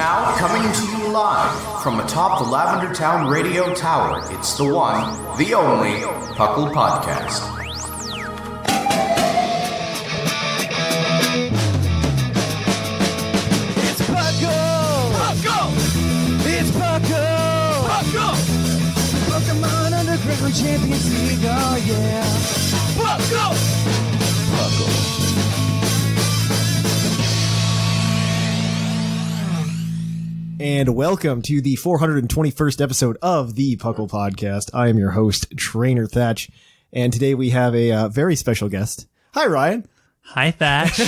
now, coming to you live from atop the Lavender Town Radio Tower, it's the one, the only, PUCL Podcast. It's PUCL! PUCL! It's PUCL! PUCL! Pokemon Underground Champions League, oh yeah! PUCL! PUCL! And welcome to the 421st episode of the PUCL Podcast. I am your host, Trainer Thatch, and today we have a very special guest. Hi, Ryan. Hi, Thatch.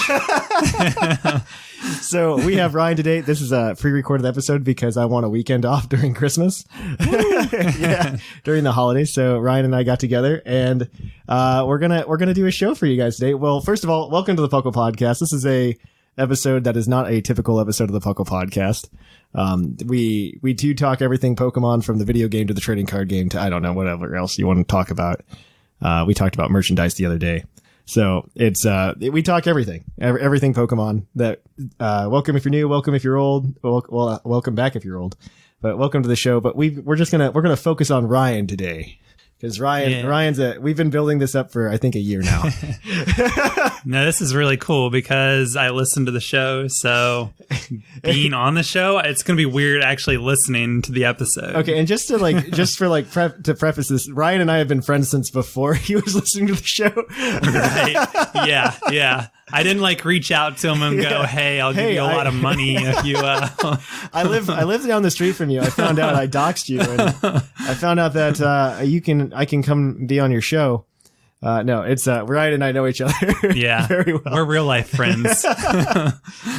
So we have Ryan today. This is a pre-recorded episode because I want a weekend off during Christmas. Yeah, during the holidays. So Ryan and I got together, and we're gonna do a show for you guys today. Well, first of all, welcome to the PUCL Podcast. This is a episode that is not a typical episode of the PUCL Podcast. We do talk everything Pokemon, from the video game to the trading card game to I don't know whatever else you want to talk about. We talked about merchandise the other day. So it's we talk everything Pokemon. That welcome if you're new, welcome if you're old, well welcome back if you're old. But welcome to the show. But we're gonna focus on Ryan today. Because Ryan's we've been building this up for, I think, a year now. No, this is really cool because I listened to the show. So being on the show, it's going to be weird actually listening to the episode. Okay. And just to to preface this, Ryan and I have been friends since before he was listening to the show. Right. Yeah. I didn't reach out to him and go, hey, I'll give you a lot of money if you, I live down the street from you. I found out I doxed you, and I found out that, I can come be on your show. No, it's, Ryan and I know each other. Yeah. Very well. We're real life friends.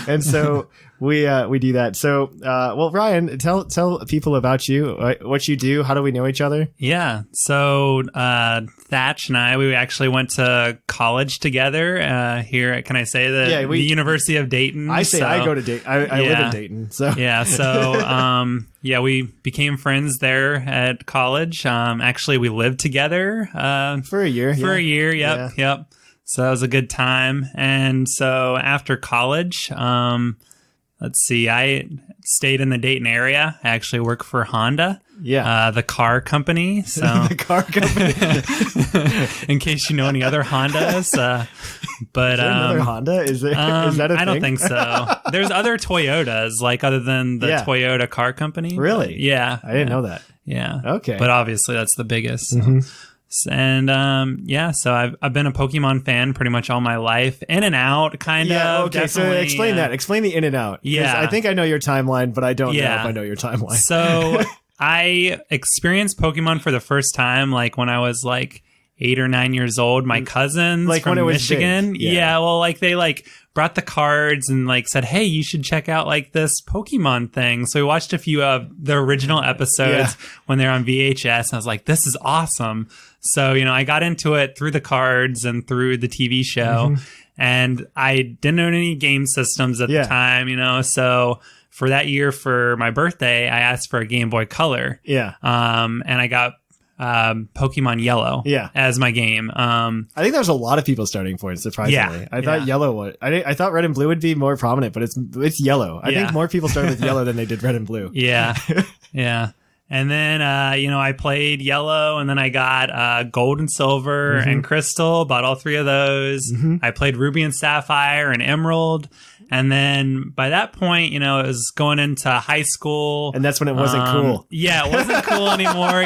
And so we do that. So, well, Ryan, tell people about you, what you do. How do we know each other? Yeah. So, Thatch and I, we actually went to college together, here at, can I say the University of Dayton? I go to Dayton. I live in Dayton. So yeah. So, we became friends there at college. Actually, we lived together, for a year. Yep. So that was a good time. And so after college, let's see, I stayed in the Dayton area. I actually work for Honda. Yeah. The car company. So the car company. In case you know any other Hondas. But is there another Honda? Is that a thing? I don't think so. There's other Toyotas, other than the Toyota car company. Really? Yeah. I didn't know that. Yeah. Okay. But obviously that's the biggest. So. Mm-hmm. And so I've been a Pokemon fan pretty much all my life, in and out, kind of. Okay, so explain that. Explain the in and out. Yeah, I think I know your timeline, but I don't know if I know your timeline. So I experienced Pokemon for the first time when I was 8 or 9 years old. My cousins from Michigan, they brought the cards and said, hey, you should check out this Pokemon thing. So we watched a few of the original episodes when they're on VHS, and I was like, this is awesome. So, I got into it through the cards and through the TV show, and I didn't own any game systems at the time, so for that year, for my birthday, I asked for a Game Boy Color. Yeah. And I got Pokemon Yellow as my game. I think there's a lot of people starting for it, surprisingly. I thought Yellow would. I thought Red and Blue would be more prominent, but it's Yellow. I think more people started with Yellow than they did Red and Blue. Yeah. And then, I played Yellow, and then I got Gold and Silver and Crystal, bought all three of those. I played Ruby and Sapphire and Emerald. And then by that point, it was going into high school. And that's when it wasn't cool. Yeah, it wasn't cool anymore,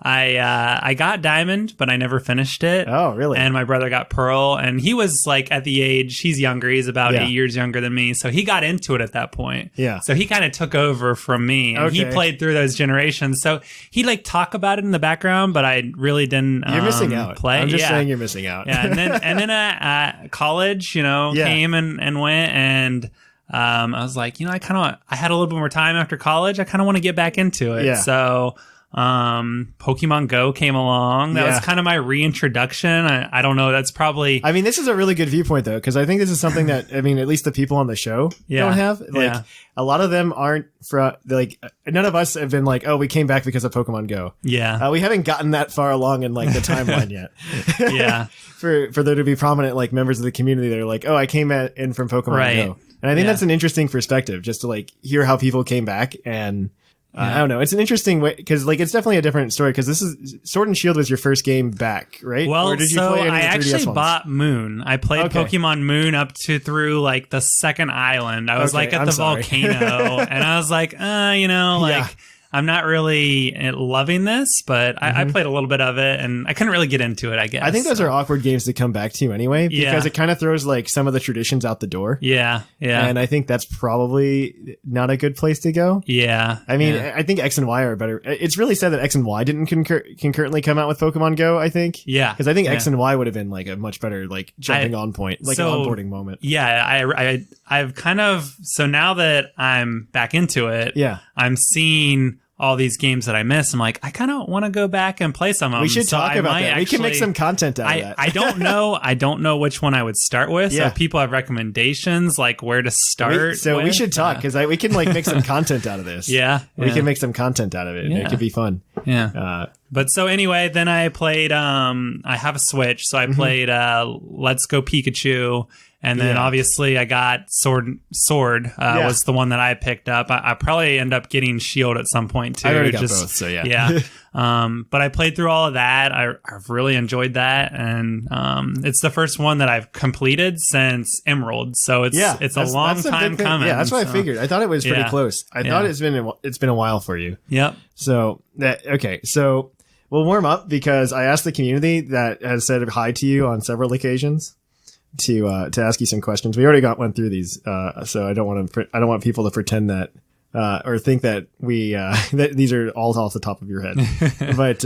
I got Diamond, but I never finished it. Oh, really? And my brother got Pearl, and he was at the age, he's younger, he's about 8 years younger than me. So he got into it at that point. Yeah. So he kind of took over from me, and he played through those generations. So he'd talk about it in the background, but I really didn't You're missing out. Play. I'm just saying you're missing out. Yeah. And then college, came and went, and I was like, I had a little bit more time after college. I kind of want to get back into it. Yeah. So Pokemon Go came along. That was kind of my reintroduction. I don't know. That's probably... I mean, this is a really good viewpoint, though, because I think this is something that, I mean, at least the people on the show don't have. Like, a lot of them aren't like, none of us have been like, oh, we came back because of Pokemon Go. Yeah. We haven't gotten that far along in, like, the timeline yet. Yeah. For there to be prominent, like, members of the community that are like, oh, I came in from Pokemon Go. And I think that's an interesting perspective, just to, like, hear how people came back and... I don't know. It's an interesting way because, like, it's definitely a different story because this is Sword and Shield was your first game back, right? Well, or did you so play any I of the 3DS actually ones? bought Moon. I played Pokemon Moon up to through like the second island. I was like at the volcano, and I was like, I'm not really loving this, but I played a little bit of it, and I couldn't really get into it, I guess. I think those are awkward games to come back to anyway, because it kind of throws like some of the traditions out the door. Yeah, yeah. And I think that's probably not a good place to go. Yeah. I mean, I think X and Y are better. It's really sad that X and Y didn't concurrently come out with Pokemon Go, I think. Yeah. Because I think X and Y would have been like a much better like jumping on point, like an onboarding moment. Yeah, I've kind of... So now that I'm back into it, I'm seeing... all these games that I miss. I'm like, I kind of want to go back and play some of them. We should talk about that. We can make some content out of that. I don't know which one I would start with. So if people have recommendations, like where to start. We should talk because we can like make some content out of this. We can make some content out of it. And it could be fun. Yeah. But so anyway, then I played, I have a Switch. So I played Let's Go Pikachu. And then obviously I got Sword was the one that I picked up. I probably end up getting Shield at some point too. I already got both, so yeah. But I played through all of that. I've really enjoyed that, and it's the first one that I've completed since Emerald. So it's a long time coming. Yeah, that's what I figured. I thought it was pretty close. I thought it's been a while for you. Yep. So so we'll warm up because I asked the community that has said hi to you on several occasions to ask you some questions. We already went through these, so I don't want people to pretend that or think that we that these are all off the top of your head. But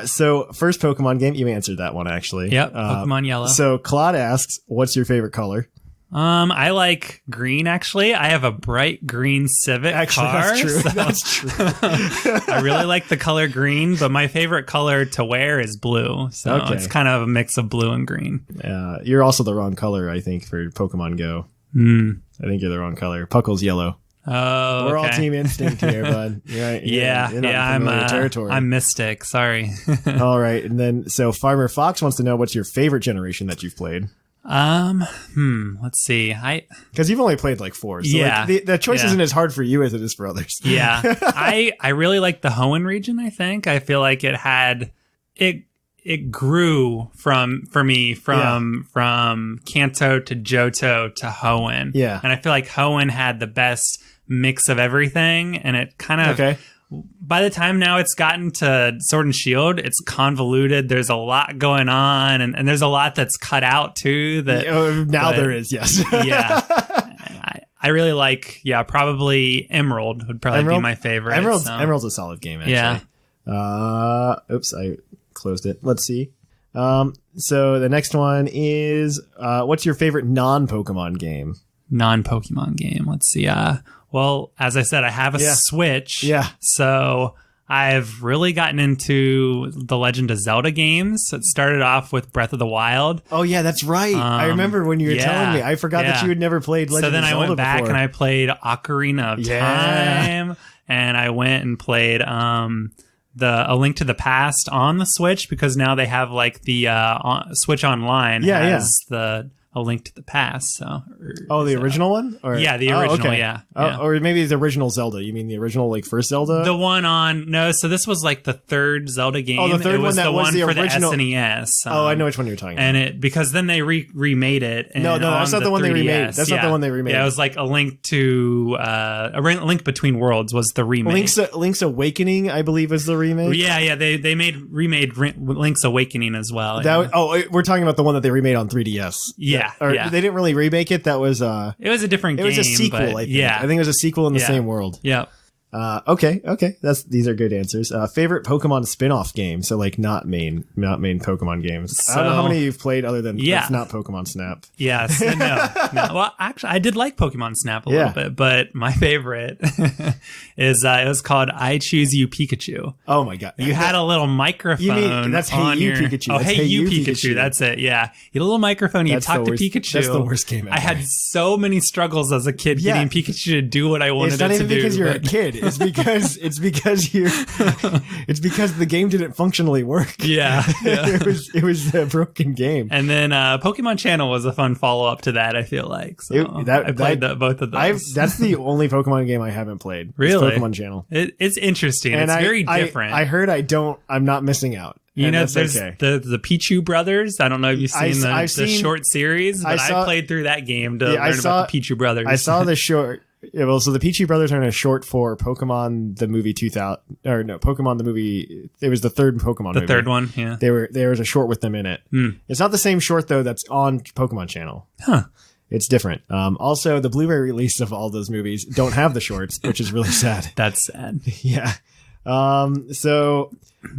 so first Pokemon game, you answered that one actually. Yep, Pokemon Yellow. So Claude asks, "What's your favorite color?" I like green, actually. I have a bright green Civic car. That's true. So that's true. I really like the color green, but my favorite color to wear is blue. So it's kind of a mix of blue and green. You're also the wrong color, I think, for Pokemon Go. I think you're the wrong color. Puckle's yellow. Oh, we're all Team Instinct here, bud. I'm Mystic. Sorry. All right, and then so Farmer Fox wants to know what's your favorite generation that you've played. Let's see. Because you've only played like 4. So like the choice isn't as hard for you as it is for others. Yeah. I really like the Hoenn region, I think. I feel like it grew for me from Kanto to Johto to Hoenn. Yeah. And I feel like Hoenn had the best mix of everything, and it kind of by the time now it's gotten to Sword and Shield, it's convoluted. There's a lot going on, and there's a lot that's cut out too. There is, yes. I really like, probably Emerald would probably be my favorite. Emerald's a solid game, actually. Yeah. Oops, I closed it. Let's see. So the next one is, what's your favorite non-Pokemon game? Non-Pokemon game. Let's see. Well, as I said, I have a Switch. Yeah. So I've really gotten into the Legend of Zelda games. It started off with Breath of the Wild. Oh, yeah, that's right. I remember when you were telling me. I forgot that you had never played Legend of Zelda before. So then I went back and I played Ocarina of Time. And I went and played A Link to the Past on the Switch, because now they have like the Switch Online has the A Link to the Past. The original one? Or? Yeah, the original, Or maybe the original Zelda. You mean the original, like, first Zelda? The one on... No, so this was, like, the third Zelda game. Oh, the third one that was the original... for the SNES. I know which one you're talking about. Because then they remade it. No, that's not the one they remade. That's not the one they remade. Yeah, it was, like, A Link to... A Link Between Worlds was the remake. Link's Awakening, I believe, is the remake. Yeah, they remade Link's Awakening as well. We're talking about the one that they remade on 3DS. Yeah. They didn't really remake it. That was it was a different game. It was a sequel, I think. I think it was a sequel in the same world. Yeah. Okay. These are good answers. Favorite Pokemon spin-off game. So like not main Pokemon games. I don't know how many you've played other than it's not Pokemon Snap. Yes. No. Well, actually, I did like Pokemon Snap a little bit, but my favorite is it was called I Choose You Pikachu. Oh my God. You had a little microphone. You mean that's Hey You Pikachu? Oh, Hey You Pikachu. That's it. Yeah. You had a little microphone. You talk to Pikachu. That's the worst game ever. I had so many struggles as a kid getting Pikachu to do what I wanted it to do. It's not even because you're a kid. It's because the game didn't functionally work. Yeah. It was a broken game. And then Pokemon Channel was a fun follow up to that. I feel like I played both of those. That's the only Pokemon game I haven't played. Really, Pokemon Channel. It's interesting. And it's very different. I heard I'm not missing out. You know, there's the Pichu brothers. I don't know if you've seen the short series, but I played through that game to learn about the Pichu brothers. I saw the short. Yeah, well, so the Pichu brothers are in a short for Pokemon the movie 2000, or no, Pokemon the movie. It was the third Pokemon movie. The third one, yeah. There was a short with them in it. It's not the same short though that's on Pokemon Channel. Huh. It's different. Also, the Blu-ray release of all those movies don't have the shorts, which is really sad. That's sad. Yeah. So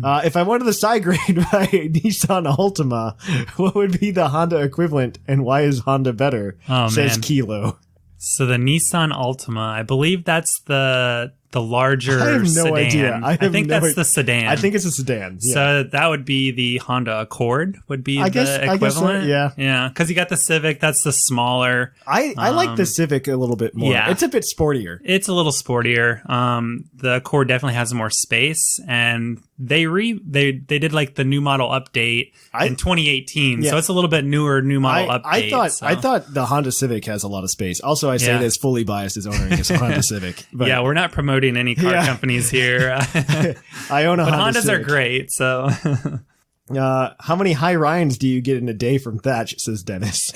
if I wanted the side grade by Nissan Altima, what would be the Honda equivalent, and why is Honda better? Says Kilo. So the Nissan Altima, I believe that's the larger I have no sedan. idea. I think that's the sedan. I think it's a sedan. Yeah. So that would be the Honda Accord would be the equivalent. I guess so, yeah. Yeah, because you got the Civic, that's the smaller. I like the Civic a little bit more. Yeah. It's a bit sportier. It's a little sportier. The Accord definitely has more space, and they did like the new model update in 2018. Yeah. So it's a little bit new model update. I thought the Honda Civic has a lot of space. Also, I say this fully biased as owning a Honda Civic. But yeah, we're not promoting any car companies here. I own a Honda Hondas Civic. Are great, so how many high Ryans do you get in a day from Thatch, says Dennis?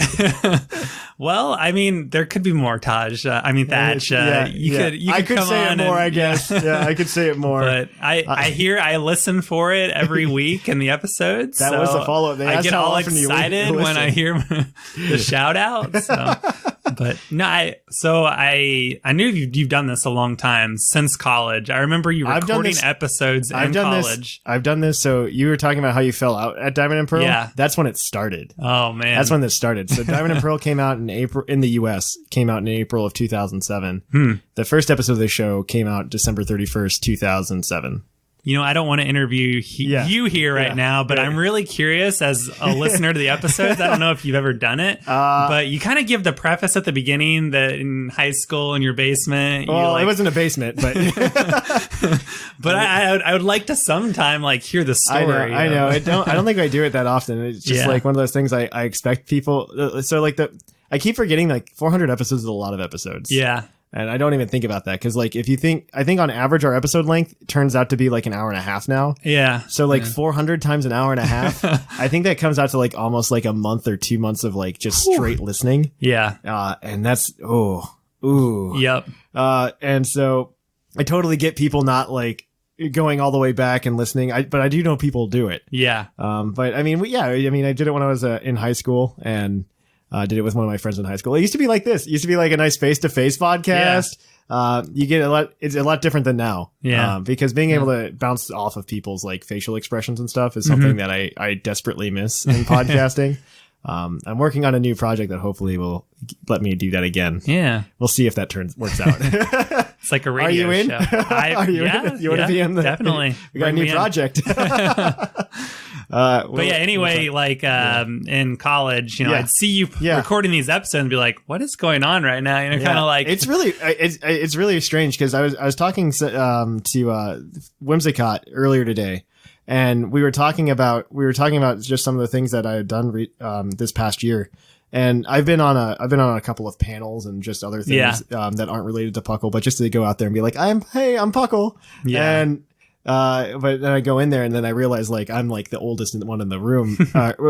Well, I mean, there could be more Thatch. You could come say on it more, I guess. Yeah, I could say it more. But I listen for it every week in the episodes. That was the follow-up. I get all excited when I hear the shout out. So. But no, I knew you've done this a long time, since college. I remember you recording episodes in college. I've done this. So you were talking about how you fell out at Diamond and Pearl. Yeah, that's when it started. Oh man, that's when this started. So Diamond and Pearl came out in April in the U.S. Came out in April of 2007. The first episode of the show came out December 31st, 2007. You know, I don't want to interview you here right now, but I'm really curious as a listener to the episodes. I don't know if you've ever done it, but you kind of give the preface at the beginning that in high school in your basement. Well, it wasn't a basement, but but I would like to sometime hear the story. I know. I don't think I do it that often. It's just like one of those things I expect people. So I keep forgetting 400 episodes is a lot of episodes. Yeah. And I don't even think about that because, if you think, I think on average our episode length turns out to be an hour and a half now. Yeah. So 400 times an hour and a half, I think that comes out to almost a month or 2 months of just straight listening. Yeah. And that's ooh. Yep. And so I totally get people not going all the way back and listening. But I do know people do it. Yeah. But I mean, I did it when I was in high school and. Did it with one of my friends in high school. It used to be like this. It used to be a nice face-to-face podcast. Yeah. You get it's a lot different than now. Yeah. Because being able to bounce off of people's facial expressions and stuff is something that I desperately miss in podcasting. I'm working on a new project that hopefully will let me do that again. Yeah. We'll see if that works out. It's like a radio show. Are you in? Show. Are you in? You want to be in? Definitely. We got a new project. But anyway, in college, I'd see you recording these episodes and be like, "What is going on right now?" Kind of it's really strange because I was talking to Whimsicott earlier today, and we were talking about just some of the things that I had done this past year. And I've been on a couple of panels and just other things that aren't related to PUCL, but just to go out there and be like, I'm PUCL. Yeah. And but then I go in there and then I realize I'm the oldest one in the room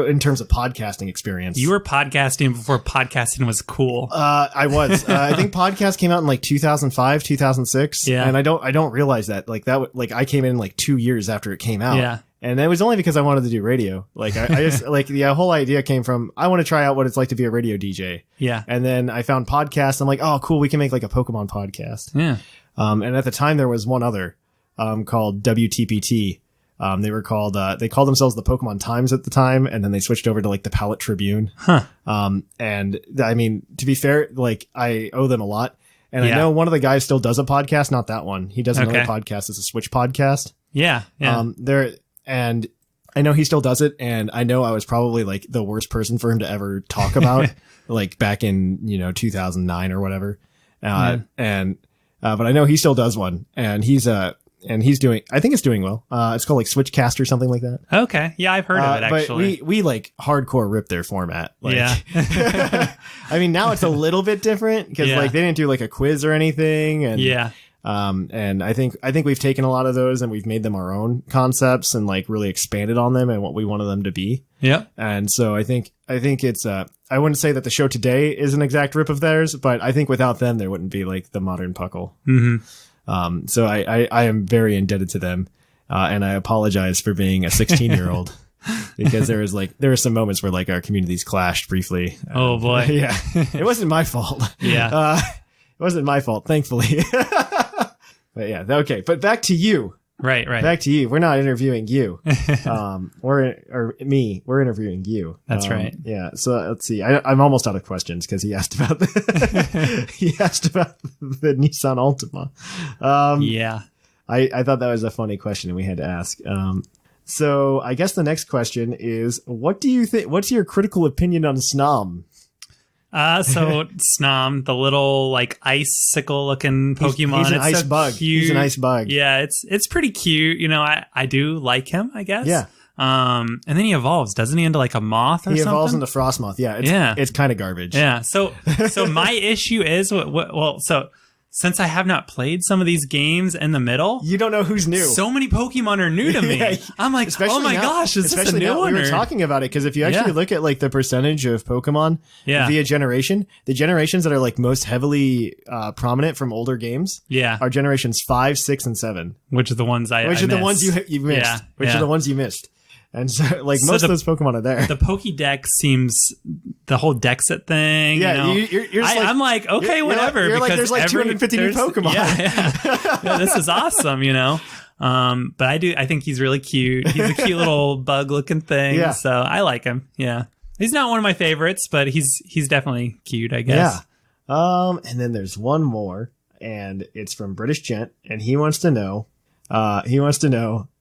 in terms of podcasting experience. You were podcasting before podcasting was cool. I was. I think podcast came out in 2005, 2006. Yeah. And I don't realize that I came in 2 years after it came out. Yeah. And it was only because I wanted to do radio. I just the whole idea came from, I want to try out what it's like to be a radio DJ. Yeah. And then I found podcasts. I'm like, oh, cool. We can make a Pokemon podcast. Yeah. And at the time there was one other, called WTPT. They were called, they called themselves the Pokemon Times at the time, and then they switched over to like the Palette Tribune. And I mean, to be fair, like I owe them a lot. And I know one of the guys still does a podcast, not that one. He does another podcast. It's a Switch podcast. Yeah. And I know he still does it. And I know I was probably like the worst person for him to ever talk about, like back in, 2009 or whatever. But I know he still does one, and he's doing, I think it's doing well. It's called like Switchcast or something like that. Okay. Yeah, I've heard of it actually. But we like hardcore rip their format. Like, yeah. I mean, now it's a little bit different because like they didn't do like a quiz or anything. And and I think we've taken a lot of those and we've made them our own concepts and like really expanded on them and what we wanted them to be. Yeah. And so I think it's I wouldn't say that the show today is an exact rip of theirs, but I think without them there wouldn't be like the modern Puckle. Mm-hmm. So I am very indebted to them, and I apologize for being a 16-year-old because there were some moments where like our communities clashed briefly. Oh boy. Yeah. It wasn't my fault. Yeah. It wasn't my fault, thankfully. But yeah. Okay. But back to you. Right. Back to you. We're not interviewing you. We're interviewing you. That's right. Yeah. So let's see. I'm almost out of questions because he asked about the Nissan Altima. Yeah. I thought that was a funny question and we had to ask. So I guess the next question is, what do you think? What's your critical opinion on Snom? So Snom, the little like icicle looking Pokemon. He's an ice bug. Cute. He's an ice bug. Yeah, it's pretty cute. I do like him, I guess. Yeah. And then he evolves, doesn't he, into like a moth or something? He evolves into Frostmoth. Yeah. It's kind of garbage. Yeah. So my issue is since I have not played some of these games in the middle, you don't know who's new. So many Pokemon are new to me. Yeah, I'm like, oh my gosh, is this a new one? We were talking about it because if you actually look at like the percentage of Pokemon via generation, the generations that are like most heavily prominent from older games are generations 5, 6, and 7. Which are the ones I the ones you missed. Yeah. Which are the ones you missed. And so, like, most of those Pokemon are there. The Pokédex seems the whole Dexit thing. Yeah, you're I'm like, okay, whatever. You're because like, there's like 250 new Pokemon. Yeah, this is awesome, But I think he's really cute. He's a cute little bug-looking thing. Yeah. So I like him. Yeah, he's not one of my favorites, but he's definitely cute, I guess. Yeah. And then there's one more, and it's from British Gent, and he wants to know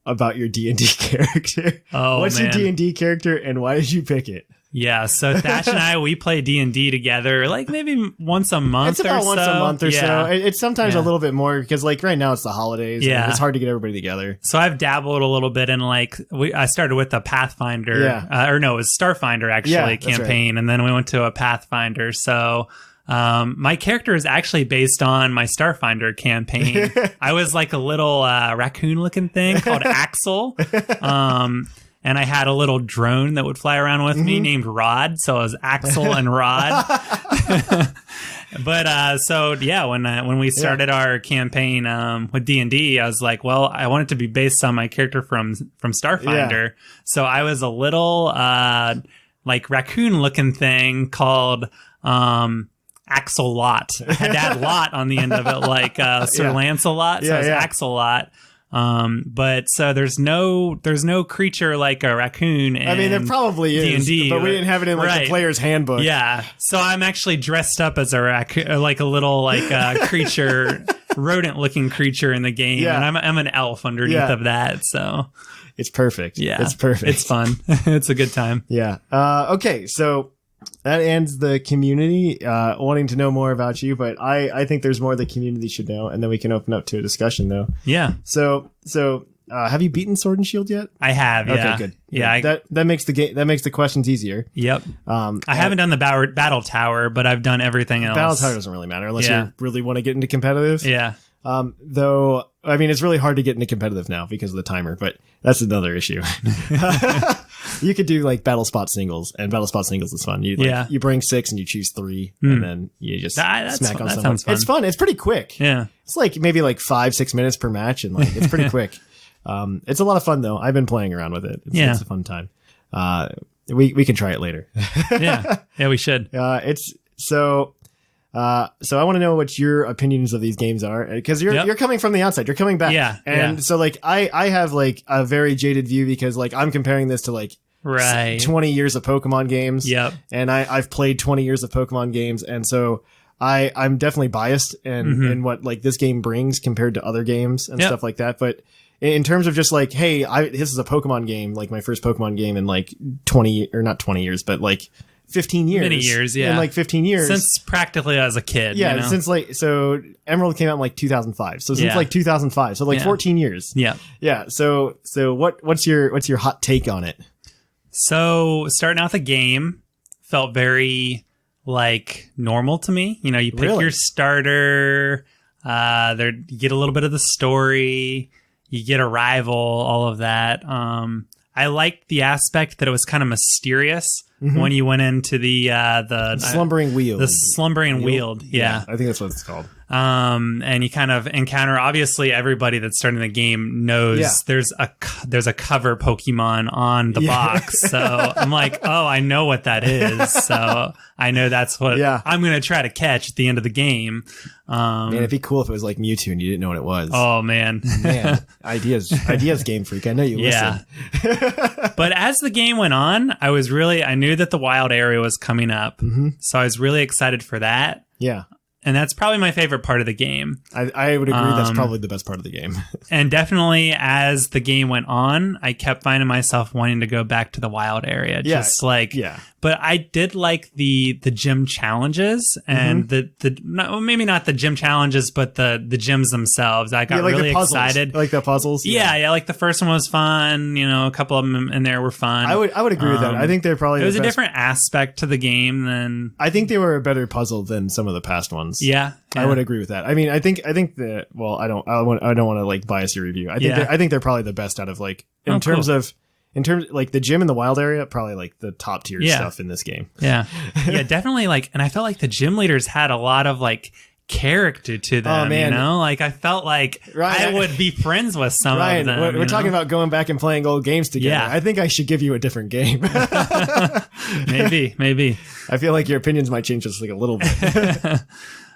about your D&D character. Oh, what's your D&D character and why did you pick it? Yeah, so Thatch and we play D&D together like maybe once a month. It's about once a month or so. It's sometimes a little bit more because like right now it's the holidays. Yeah, and it's hard to get everybody together. So I've dabbled a little bit in like I started with a Pathfinder, it was Starfinder actually campaign, and then we went to a Pathfinder. So my character is actually based on my Starfinder campaign. I was like a little raccoon-looking thing called Axel, and I had a little drone that would fly around with me named Rod. So it was Axel and Rod. But when we started our campaign with D&D, I was like, well, I want it to be based on my character from Starfinder. Yeah. So I was a little like raccoon-looking thing called Axel Lot. I had to add Lot on the end of it, like Sir Lancelot. So it was Axel Lot. But so there's no creature like a raccoon. I mean, there probably is, D&D, but we didn't have it in like the player's handbook. Yeah. So I'm actually dressed up as a raccoon, like a little creature, rodent-looking creature in the game, and I'm an elf underneath of that. So it's perfect. Yeah, it's perfect. It's fun. It's a good time. Yeah. Okay. So that ends the community wanting to know more about you, but I think there's more the community should know, and then we can open up to a discussion though. Yeah. So have you beaten Sword and Shield yet? I have. Yeah. Okay, good. Yeah. That makes the questions easiasier. Yep. I haven't done the Battle Tower, but I've done everything else. Battle Tower doesn't really matter unless you really want to get into competitive. Yeah. Though, I mean, it's really hard to get into competitive now because of the timer, but that's another issue. You could do like battle spot singles, and battle spot singles is fun. You bring 6 and you choose 3, and then you just smack on someone. It's fun. It's pretty quick. Yeah. It's like maybe like 5-6 minutes per match, and like it's pretty quick. It's a lot of fun though. I've been playing around with it. It's a fun time. We can try it later. Yeah, we should. It's so. So I want to know what your opinions of these games are, because you're coming from the outside. You're coming back. Yeah. And so like I have like a very jaded view because like I'm comparing this to like 20 years of Pokemon games. Yep. And I've played 20 years of Pokemon games. And so I'm definitely biased in what like this game brings compared to other games and stuff like that. But in terms of just like, hey, this is a Pokemon game, like my first Pokemon game in like 20 or not 20 years, but like 15 years. Many years, yeah. In like 15 years. Since practically as a kid. Yeah, you know? since like, so Emerald came out in like 2005. So since like 2005. So like 14 years. Yeah. Yeah. So what's your hot take on it? So starting out the game felt very like normal to me. You know, you pick your starter, you get a little bit of the story, you get a rival, all of that. I liked the aspect that it was kind of mysterious when you went into the slumbering weald. The slumbering weald. Yeah. I think that's what it's called. And you kind of encounter, obviously everybody that's starting the game knows there's a cover Pokemon on the box. So I'm like, oh, I know what that is. So I know that's what I'm going to try to catch at the end of the game. Man, it'd be cool if it was like Mewtwo and you didn't know what it was. Oh man. Ideas Game Freak. I know you listen. But as the game went on, I knew that the wild area was coming up. So I was really excited for that. Yeah. And that's probably my favorite part of the game. I would agree. That's probably the best part of the game. And definitely as the game went on, I kept finding myself wanting to go back to the wild area. But I did like the gym challenges and maybe not the gym challenges, but the gyms themselves. I got really excited. Like the puzzles? Yeah. Like the first one was fun. You know, a couple of them in there were fun. I would agree with that. I think they're probably it was a different aspect to the game than I think they were a better puzzle than some of the past ones. Yeah. I would agree with that. I mean, I think that. Well, I don't want to like bias your review. I think they're probably the best out of like in terms like the gym in the wild area, probably like the top tier stuff in this game. Yeah, yeah, definitely. Like, and I felt like the gym leaders had a lot of like character to them. Oh, man. You know, like I felt like I would be friends with some of them. We're talking about going back and playing old games together. Yeah. I think I should give you a different game. Maybe. I feel like your opinions might change just like a little bit.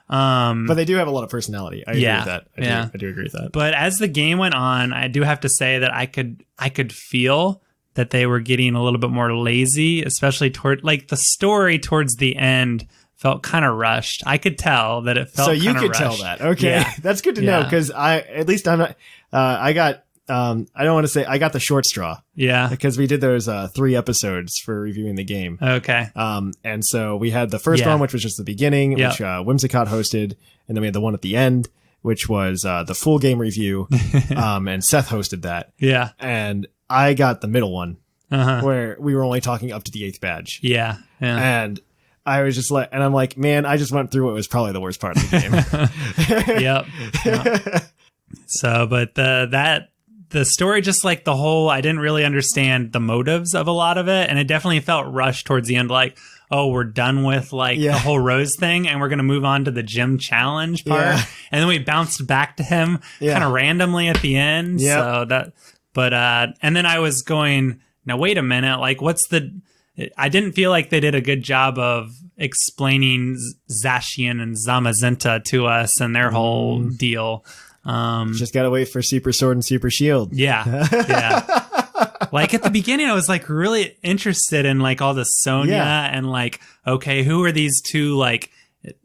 But they do have a lot of personality. I agree with that. I do agree with that. But as the game went on, I do have to say that I could feel that they were getting a little bit more lazy, especially toward like the story towards the end felt kind of rushed. I could tell that it felt kind of rushed. So you could tell that. Okay. Yeah. That's good to know because I don't want to say I got the short straw. Yeah. Because we did those 3 episodes for reviewing the game. Okay. And so we had the first one, which was just the beginning, which Whimsicott hosted. And then we had the one at the end, which was the full game review. And Seth hosted that. Yeah. And I got the middle one where we were only talking up to the 8th badge. Yeah. And I was just like, and I'm like, man, I just went through what was probably the worst part of the game. Yep. So, but the story, just like the whole, I didn't really understand the motives of a lot of it. And it definitely felt rushed towards the end. Like, oh, we're done with like the whole Rose thing and we're going to move on to the gym challenge part. Yeah. And then we bounced back to him kind of randomly at the end. So and then I was going, now wait a minute. Like I didn't feel like they did a good job of explaining Zacian and Zamazenta to us and their whole deal. Just gotta wait for Super Sword and Super Shield. Yeah. Like at the beginning, I was like really interested in like all the Sonya and like, okay, who are these two like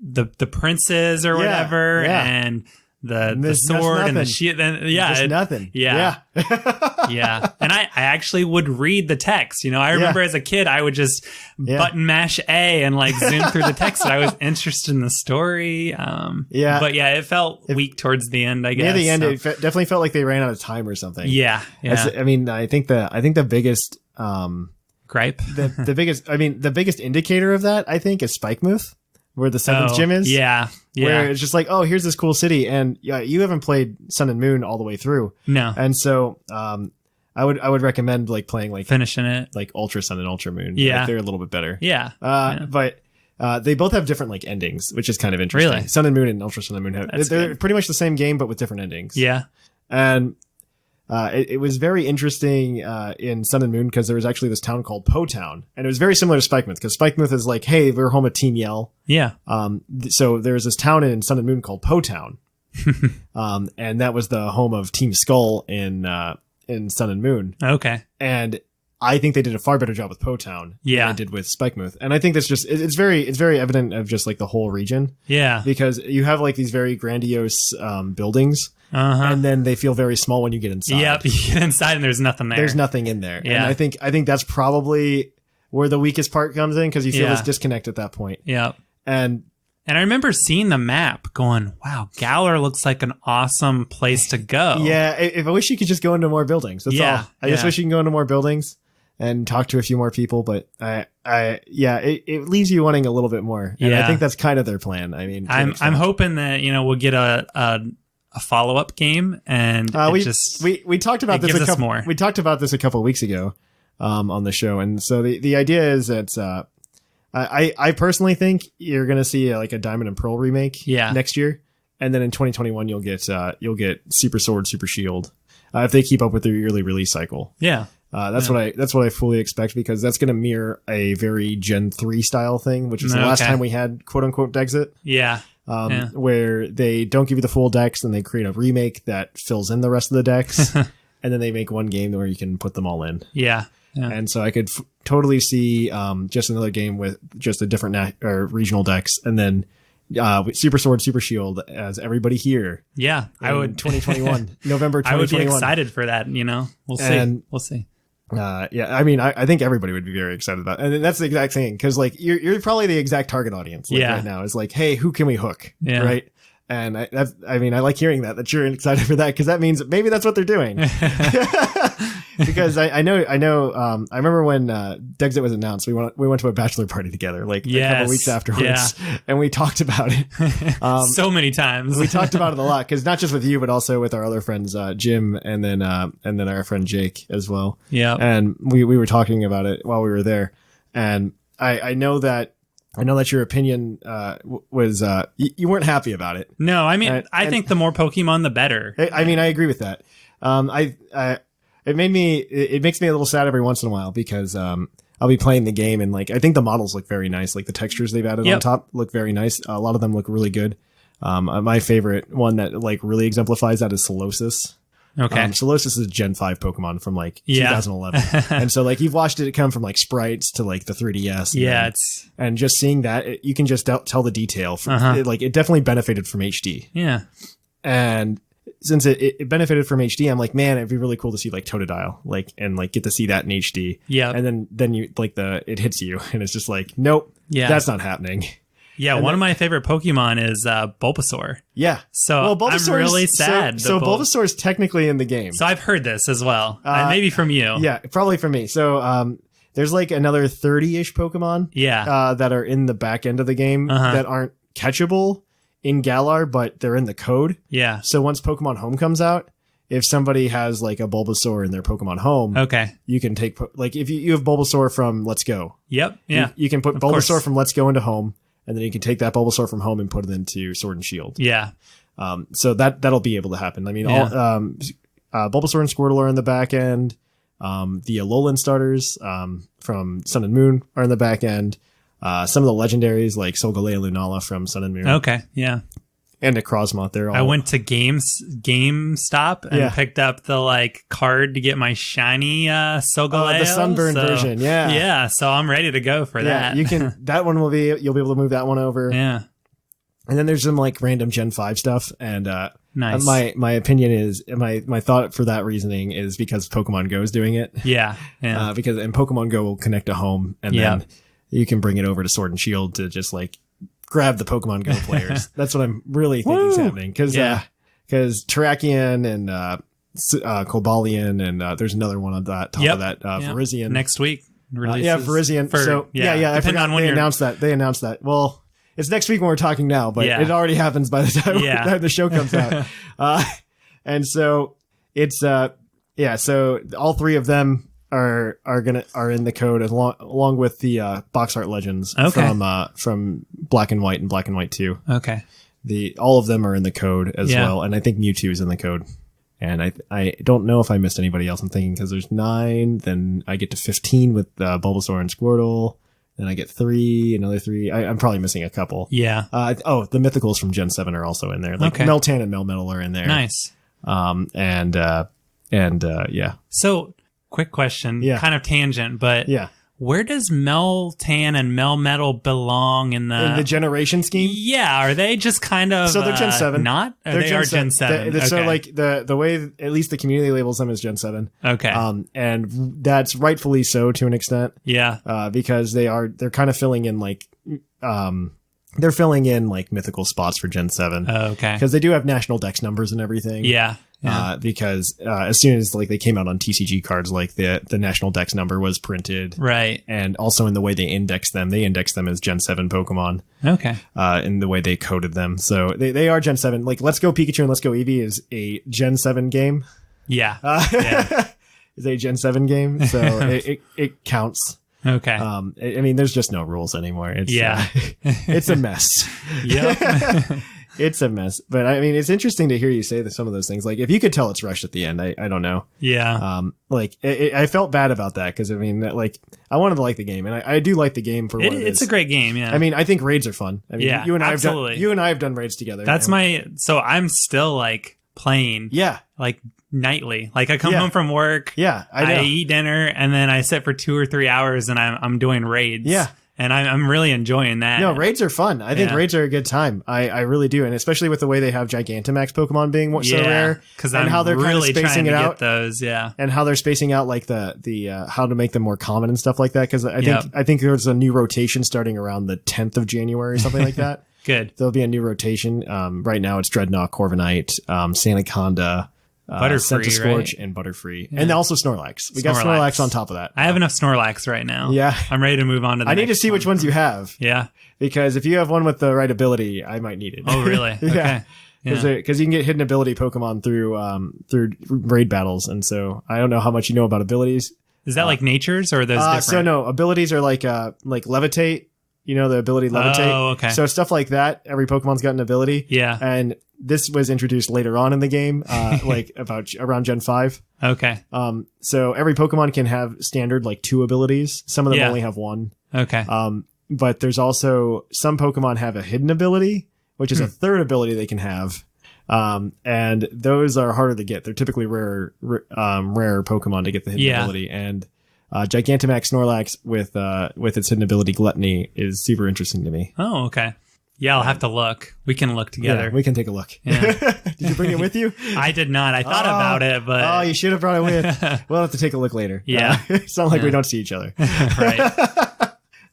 the princes or whatever, and the sword and the shield. Nothing. Yeah. And I actually would read the text. You know, I remember as a kid, I would just button mash A and like zoom through the text. I was interested in the story. But it felt weak towards the end, I guess. Near the end, it definitely felt like they ran out of time or something. Yeah. I mean, I think the biggest gripe, the biggest indicator of that, I think, is Spikemuth, where the 7th gym is. Yeah. Where it's just like, oh, here's this cool city. And you haven't played Sun and Moon all the way through. No. And so I would recommend like playing like finishing it, like Ultra Sun and Ultra Moon. Yeah. Like, they're a little bit better. Yeah. But they both have different like endings, which is kind of interesting. Really? Sun and Moon and Ultra Sun and Moon they're pretty much the same game, but with different endings. Yeah. And it was very interesting in Sun and Moon because there was actually this town called Po Town, and it was very similar to Spikemuth because Spikemuth is like, hey, we're home of Team Yell. Yeah. So there's this town in Sun and Moon called Po Town, and that was the home of Team Skull in Sun and Moon. Okay. And I think they did a far better job with Po Town than they did with Spikemuth. And I think that's just, it's very evident of just like the whole region. Yeah. Because you have like these very grandiose buildings. And then they feel very small when you get inside. Yep. You get inside and there's nothing there. There's nothing in there. Yeah. And I think that's probably where the weakest part comes in because you feel this disconnect at that point. Yep. And I remember seeing the map going, wow, Galar looks like an awesome place to go. Yeah. I wish you could just go into more buildings. That's all. I just wish you can go into more buildings and talk to a few more people, but it leaves you wanting a little bit more. And I think that's kind of their plan. I mean, I'm hoping that, we'll get a follow-up game and we talked about this we talked about this a couple of weeks ago on the show. And so the idea is that I personally think you're going to see like a Diamond and Pearl remake next year. And then in 2021, you'll get Super Sword, Super Shield if they keep up with their yearly release cycle. Yeah. That's what I fully expect because that's going to mirror a very Gen 3 style thing, which is the last time we had quote unquote Dexit. Yeah. Where they don't give you the full decks and they create a remake that fills in the rest of the decks. And then they make one game where you can put them all in. Yeah. And so I could totally see just another game with just a different regional decks. And then Super Sword, Super Shield as everybody here. Yeah. I would 2021, November 2021. I would be excited for that. We'll see. We'll see. I mean, I think everybody would be very excited about it. And that's the exact thing. Cause like you're probably the exact target audience right now is like, hey, who can we hook? Yeah. Right. And I like hearing that you're excited for that. Cause that means maybe that's what they're doing. Because I know, I remember when, Dexit was announced, we went to a bachelor party together, like a couple weeks afterwards and we talked about it. So many times. We talked about it a lot. Cause not just with you, but also with our other friends, Jim and then our friend Jake as well. Yeah. And we were talking about it while we were there. And I know that your opinion was you weren't happy about it. No, I mean, I think the more Pokemon, the better. I mean, I agree with that. It makes me a little sad every once in a while because I'll be playing the game and like I think the models look very nice. Like the textures they've added on top look very nice. A lot of them look really good. My favorite one that like really exemplifies that is Solosis. Okay. Solosis is a Gen 5 Pokemon from like 2011. And so like you've watched it come from like sprites to like the 3DS. And just seeing that, you can just tell the detail. It definitely benefited from HD. Yeah. And since it benefited from HD, I'm like, man, it'd be really cool to see like Totodile, like, and like get to see that in HD. Yeah. And then you like it hits you and it's just like, nope, that's not happening. Yeah, and one of my favorite Pokemon is Bulbasaur. Yeah. So I'm really sad. So Bulbasaur is technically in the game. So I've heard this as well. Maybe from you. Yeah, probably from me. So there's like another 30-ish Pokemon that are in the back end of the game that aren't catchable in Galar, but they're in the code. Yeah. So once Pokemon Home comes out, if somebody has like a Bulbasaur in their Pokemon Home, you can take like if you have Bulbasaur from Let's Go. Yep. Yeah. You can put Bulbasaur from Let's Go into Home. And then you can take that Bulbasaur from Home and put it into Sword and Shield. Yeah. So that'll be able to happen. I mean, Bulbasaur and Squirtle are in the back end. The Alolan starters from Sun and Moon are in the back end. Some of the legendaries like Solgaleo and Lunala from Sun and Moon. Okay. Yeah. And Necrozma, they're all. I went to GameStop and picked up the like card to get my shiny Solgaleo. The sunburned version, yeah. Yeah, so I'm ready to go for that. You can you'll be able to move that one over. Yeah. And then there's some like random Gen 5 stuff and nice. My opinion is my thought for that reasoning is because Pokemon Go is doing it. Yeah. Because Pokemon Go will connect to Home and then you can bring it over to Sword and Shield to just like grab the Pokemon Go players. That's what I'm really thinking is happening. Because Terrakion and Cobalion and there's another one on that top of that Virizion next week. Virizion. I forgot when they announced that. They announced that. Well, it's next week when we're talking now, but it already happens by the time the show comes out. And so it's so all three of them are in the code along with the box art legends from Black and White and Black and White 2. Okay. All of them are in the code as well, and I think Mewtwo is in the code. And I don't know if I missed anybody else. I'm thinking because there's 9, then I get to 15 with Bulbasaur and Squirtle. Then I get 3, another 3. I'm probably missing a couple. Yeah. The mythicals from Gen 7 are also in there. Like Meltan and Melmetal are in there. Nice. Yeah. So, quick question, kind of tangent, but where does Meltan and Melmetal belong in the generation scheme? Yeah, are they just kind of so they're Gen 7? Not? They are Gen 7. Okay. So like the way at least the community labels them is Gen 7. Okay. And that's rightfully so to an extent. Yeah. Because they're kind of filling in like they're filling in like mythical spots for Gen 7. Oh, okay. Because they do have national dex numbers and everything. Yeah. Because as soon as like they came out on TCG cards, like the national dex number was printed, right? And also in the way they index them as Gen 7 Pokemon. Okay. In the way they coded them, so they are Gen 7. Like Let's Go Pikachu and Let's Go Eevee is a Gen 7 game. Yeah. Is a Gen 7 game, so it counts. Okay. I mean, there's just no rules anymore. It's it's a mess. Yep. It's a mess, but I mean, it's interesting to hear you say some of those things. Like, if you could tell it's rushed at the end, I don't know. Yeah. I felt bad about that because I mean, like, I wanted to like the game, and I do like the game for what it is. It's a great game. Yeah. I mean, I think raids are fun. I mean, you and I have done raids together. So I'm still like playing. Yeah. Like nightly. Like I come home from work. Yeah. I eat dinner and then I sit for 2 or 3 hours and I'm doing raids. Yeah. And I'm really enjoying that. No, raids are fun. I think raids are a good time. I really do. And especially with the way they have Gigantamax Pokemon being so rare. And how they're really kind of spacing it out. Those, and how they're spacing out like the how to make them more common and stuff like that. Because I think there's a new rotation starting around the 10th of January or something like that. Good. There'll be a new rotation. Right now it's Dreadnought, Corviknight, Sandaconda, Butterfree, right? And Butterfree. Yeah. And also Snorlax. We got Snorlax on top of that. I have enough Snorlax right now. Yeah. I'm ready to move on to the I need to see which ones you have. Yeah. Because if you have one with the right ability, I might need it. Oh, really? Yeah. Okay. Because you can get hidden ability Pokemon through raid battles. And so I don't know how much you know about abilities. Is that like natures or are those different? So no, abilities are like Levitate. You know, the ability Levitate. Oh, okay. So stuff like that, every Pokemon's got an ability. Yeah. And this was introduced later on in the game, like around Gen 5. Okay. So every Pokemon can have standard like 2 abilities. Some of them only have 1. Okay. But there's also some Pokemon have a hidden ability, which is a 3rd ability they can have. And those are harder to get. They're typically rare Pokemon to get the hidden ability. And Gigantamax Snorlax with its hidden ability Gluttony is super interesting to me. Oh, okay. Yeah, I'll have to look. We can look together. Yeah, we can take a look. Yeah. Did you bring it with you? I did not. I thought about it, but... Oh, you should have brought it with. We'll have to take a look later. Yeah. It's not like we don't see each other. Right.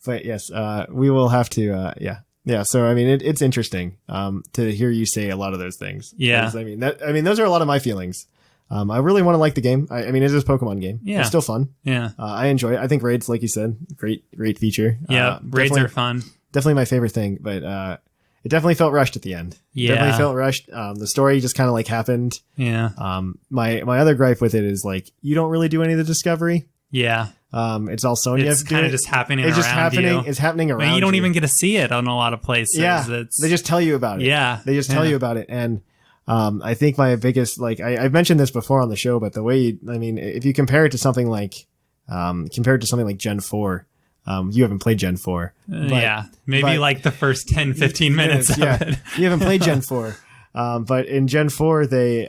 But yes, we will have to, Yeah, so I mean, it's interesting to hear you say a lot of those things. Yeah. I mean, those are a lot of my feelings. I really want to like the game. I mean, it is a Pokemon game. Yeah. It's still fun. Yeah. I enjoy it. I think raids, like you said, great feature. Yeah, raids are fun. Definitely my favorite thing, but it definitely felt rushed at the end. Yeah. Definitely felt rushed. The story just kind of like happened. Yeah. My other gripe with it is like, you don't really do any of the discovery. Yeah. It's all Sonya. It's kind of just happening it's around just happening, you. It's happening around you. You don't even get to see it on a lot of places. Yeah. They just tell you about it. Yeah. They just tell you about it. And I think my biggest, like, I've mentioned this before on the show, but the way, if you compare it to something like Gen 4, you haven't played Gen 4. Maybe like the first 10, 15 minutes of it. You haven't played Gen 4. But in Gen 4, they,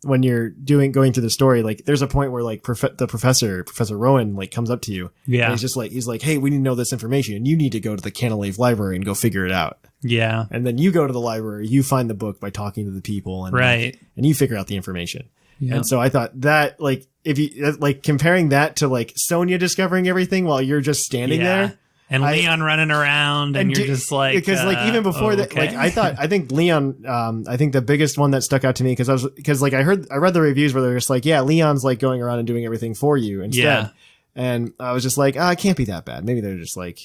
when you're going through the story, like, there's a point where, like, Professor Rowan, like, comes up to you. Yeah. And he's like, hey, we need to know this information, and you need to go to the Canalave library and go figure it out. Yeah. And then you go to the library, you find the book by talking to the people, and and you figure out the information. Yep. And so I thought that, like, if you, like, comparing that to, like, Sonya discovering everything while you're just standing there. And Leon running around and you're just like... Because, like, even before that, like, I think Leon, I think the biggest one that stuck out to me, because I read the reviews where they're just like, yeah, Leon's, like, going around and doing everything for you instead. Yeah. And I was just like, it can't be that bad. Maybe they're just like,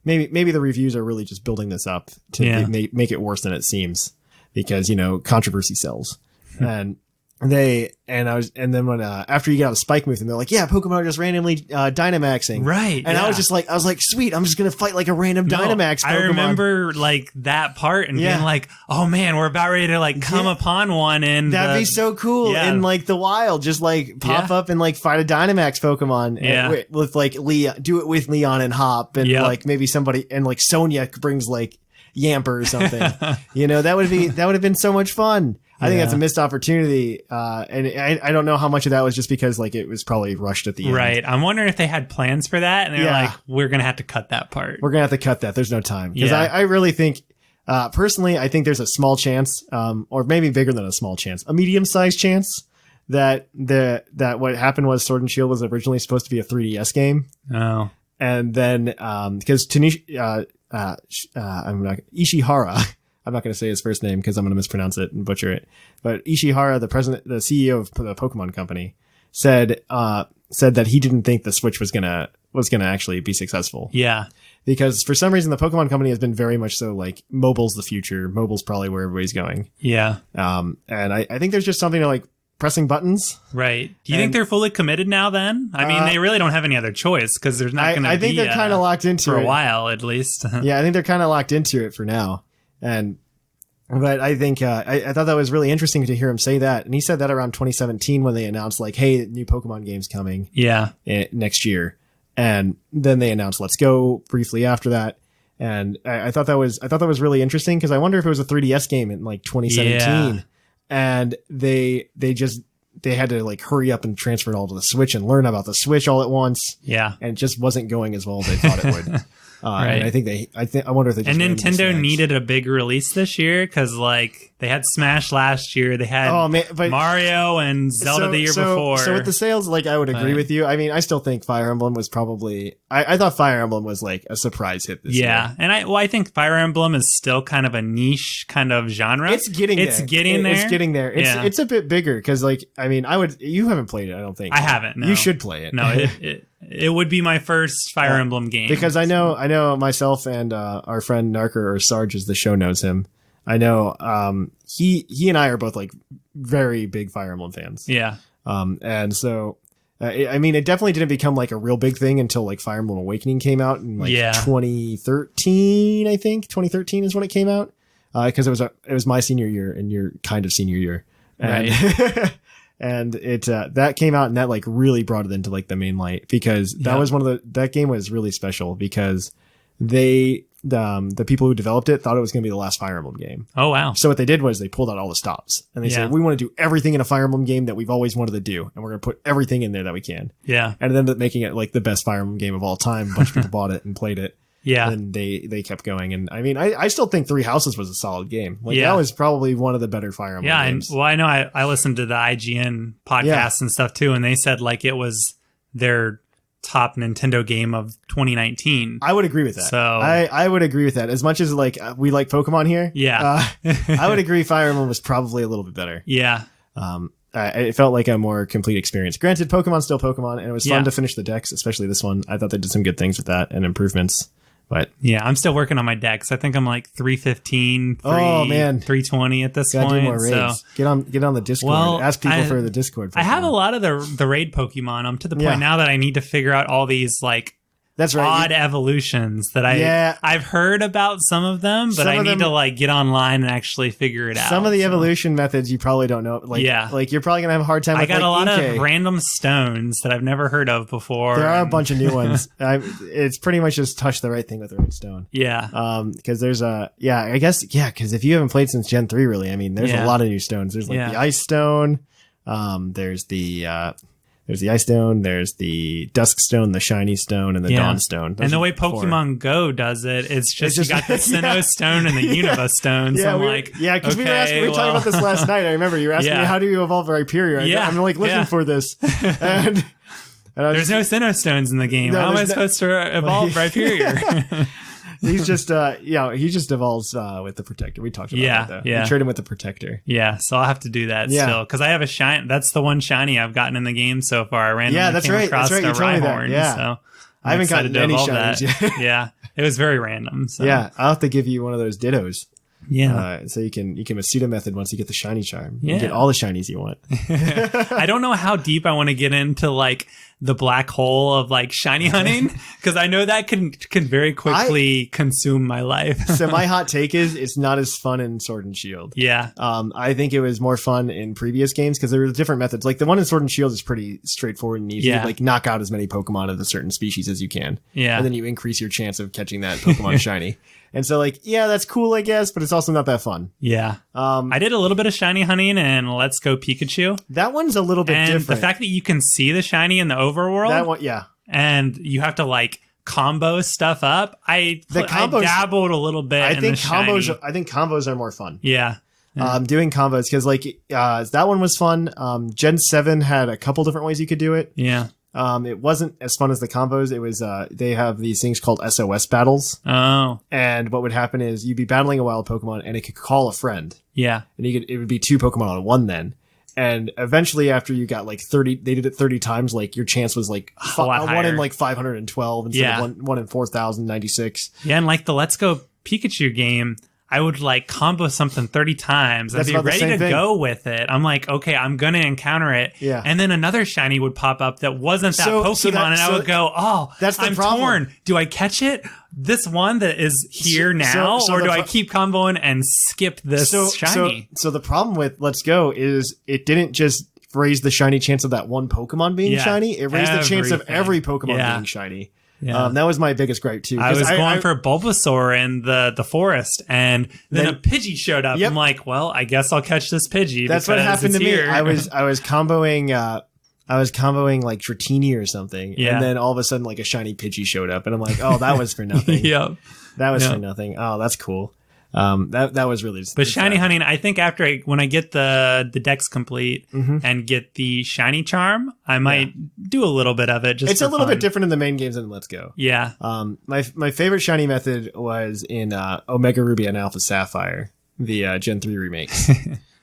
maybe the reviews are really just building this up to make it worse than it seems, because, controversy sells. And then when after you get out of Spike Move, and they're like, yeah, Pokemon are just randomly Dynamaxing, right? And I was like, sweet, I'm just gonna fight like a random Dynamax Pokemon. I remember like that part and being like, oh man, we're about ready to like come upon one, and that'd be so cool in like the wild, just like pop up and like fight a Dynamax Pokemon, with like do it with Leon and Hop, and like maybe somebody, and like Sonia brings like Yamper or something. That would have been so much fun. I think that's a missed opportunity, and I don't know how much of that was just because like it was probably rushed at the end. Right. I'm wondering if they had plans for that, and they're like, we're gonna have to cut that part. We're gonna have to cut that. There's no time, because I really think, personally, I think there's a small chance, or maybe bigger than a small chance, a medium-sized chance that what happened was Sword and Shield was originally supposed to be a 3DS game. Oh. And then because Ishihara. I'm not going to say his first name because I'm going to mispronounce it and butcher it. But Ishihara, the CEO of the Pokemon Company, said that he didn't think the Switch was gonna actually be successful. Yeah, because for some reason the Pokemon Company has been very much so like mobile's the future. Mobile's probably where everybody's going. Yeah. And I think there's just something to like pressing buttons. Right. Do you think they're fully committed now? Then I mean, they really don't have any other choice because there's not going to be. I think they're kind of locked into it for a while at least. Yeah, I think they're kind of locked into it for now. But I think I thought that was really interesting to hear him say that, and he said that around 2017 when they announced like, "Hey, new Pokemon game's coming, next year," and then they announced Let's Go briefly after that, and I thought that was really interesting because I wonder if it was a 3DS game in like 2017, and they had to like hurry up and transfer it all to the Switch and learn about the Switch all at once, and it just wasn't going as well as they thought it would. Right. And I wonder if they just Nintendo needed a big release this year because like they had Smash last year, they had Mario and Zelda the year before. So with the sales, like I would agree with you. I mean, I still think Fire Emblem was probably. I thought Fire Emblem was like a surprise hit this year. Yeah, and I think Fire Emblem is still kind of a niche kind of genre. It's getting there. It's a bit bigger because like I mean you haven't played it. I don't think I haven't. No. You should play it. No, it would be my first Fire Emblem game because I know myself and our friend Narker, or Sarge as the show knows him. I know he and I are both like very big Fire Emblem fans. Yeah. And so I mean it definitely didn't become like a real big thing until like Fire Emblem Awakening came out in like 2013. I think 2013 is when it came out because it was my senior year and your kind of senior year. And right. And it that came out and that like really brought it into like the main light because that was that game was really special because the people who developed it thought it was going to be the last Fire Emblem game. Oh wow. So what they did was they pulled out all the stops and they said we want to do everything in a Fire Emblem game that we've always wanted to do and we're going to put everything in there that we can. Yeah. And it ended up making it like the best Fire Emblem game of all time. A bunch of people bought it and played it. Yeah. And they kept going. And I mean, I still think Three Houses was a solid game. Like that was probably one of the better Fire Emblem games. Well, I know I listened to the IGN podcast and stuff too, and they said like it was their top Nintendo game of 2019. I would agree with that. So I would agree with that. As much as like we like Pokemon here. Yeah. I would agree Fire Emblem was probably a little bit better. Yeah. It felt like a more complete experience. Granted, Pokemon's still Pokemon, and it was fun to finish the decks, especially this one. I thought they did some good things with that and improvements. But yeah, I'm still working on my decks. I think I'm like 315, 320 at this point. Do more raids. So get on the Discord. Ask people for the Discord. I have a lot of the raid Pokemon. I'm to the point now that I need to figure out all these like odd evolutions that I've heard about some of them, but I need to like get online and actually figure it out. Some of the evolution methods you probably don't know. Like you're probably gonna have a hard time. I with, got a lot EK. of random stones that I've never heard of before. There are a bunch of new ones. It's pretty much just touch the right thing with the right stone. Yeah. Because there's because if you haven't played since Gen 3, really, I mean, there's a lot of new stones. There's like the Ice Stone. There's the Ice Stone, there's the Dusk Stone, the Shiny Stone, and the Dawn Stone. And the way Pokemon Go does it, it's just you got the Sinnoh Stone and the Unova Stone. So because we were talking about this last night. I remember you were asking me, how do you evolve Rhyperior? I'm like looking for this. And there's no Sinnoh Stones in the game. How am I supposed to evolve Rhyperior? He's just he just evolves with the Protector. We talked about that though. You trade him with the Protector. Yeah, so I'll have to do that still because I have a shiny. That's the one shiny I've gotten in the game so far. I randomly came across a Rhyhorn. Yeah, so I haven't gotten any shinies yet. Yeah, it was very random. So. Yeah, I'll have to give you one of those Dittos. Yeah. So you can pseudo method once you get the shiny charm. Yeah. You get all the shinies you want. I don't know how deep I want to get into like the black hole of like shiny hunting, because I know that can very quickly consume my life. So my hot take is it's not as fun in Sword and Shield. Yeah. I think it was more fun in previous games because there were different methods. Like the one in Sword and Shield is pretty straightforward and easy. Yeah. Like knock out as many Pokemon of a certain species as you can. Yeah. And then you increase your chance of catching that Pokemon shiny. And so like, yeah, that's cool, I guess, but it's also not that fun. Yeah. I did a little bit of shiny hunting in Let's Go Pikachu. That one's a little bit different. The fact that you can see the shiny in the overworld. That one, yeah. And you have to like combo stuff up. I dabbled a little bit. I think combos are more fun. Yeah. Doing combos because like that one was fun. Gen 7 had a couple different ways you could do it. Yeah. It wasn't as fun as the combos. It was they have these things called SOS battles. Oh. And what would happen is you'd be battling a wild Pokemon and it could call a friend. Yeah. And it would be 2 Pokemon on one then. And eventually after you got like 30, they did it 30 times, like your chance was like one in like 512 instead of one in 4096. Yeah, and like the Let's Go Pikachu game, I would like combo something 30 times. I'd be ready to go with it. I'm like, okay, I'm going to encounter it. Yeah. And then another shiny would pop up that wasn't that Pokemon. And I would go, I'm torn. Do I catch it? This one that is here now? Or do I keep comboing and skip this shiny? So the problem with Let's Go is it didn't just raise the shiny chance of that one Pokemon being shiny. It raised the chance of every Pokemon being shiny. Yeah. That was my biggest gripe too. I was going for Bulbasaur in the forest, and then a Pidgey showed up. Yep. I'm like, well, I guess I'll catch this Pidgey. That's what happened to me. I was comboing like Dratini or something, and then all of a sudden like a shiny Pidgey showed up, and I'm like, oh, that was for nothing. Yep. That was for nothing. Oh, that's cool. That was really but shiny hunting, I think when I get the dex complete and get the shiny charm, I might do a little bit of it. It's a little bit different in the main games than Let's Go. Yeah. My favorite shiny method was in Omega Ruby and Alpha Sapphire, the Gen 3 remakes.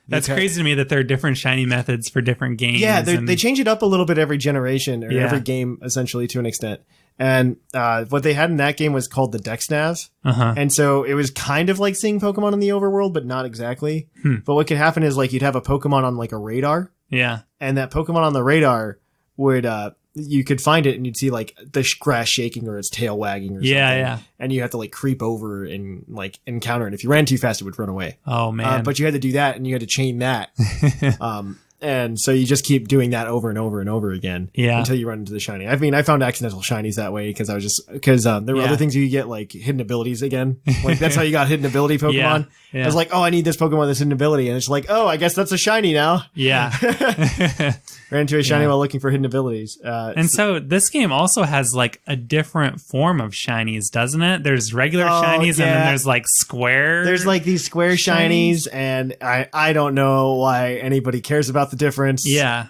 That's crazy to me that there are different shiny methods for different games. Yeah, they change it up a little bit every generation or every game, essentially, to an extent. And what they had in that game was called the Dex Nav. And so it was kind of like seeing Pokemon in the overworld, but not exactly. But what could happen is like you'd have a Pokemon on like a radar. Yeah. And that Pokemon on the radar would you could find it and you'd see like the grass shaking or its tail wagging or something. Yeah. And you have to like creep over and like encounter it. If you ran too fast, it would run away. Oh man. But you had to do that and you had to chain that. And so you just keep doing that over and over and over again until you run into the shiny. I mean, I found accidental shinies that way because there were other things you could get, like hidden abilities again. Like that's how you got hidden ability Pokemon. Yeah. I was like, oh, I need this Pokemon with this hidden ability. And it's like, oh, I guess that's a shiny now. Yeah. Ran into a shiny while looking for hidden abilities. And so this game also has like a different form of shinies, doesn't it? There's regular shinies and then there's like square. There's like these square shinies and I don't know why anybody cares about the difference. Yeah.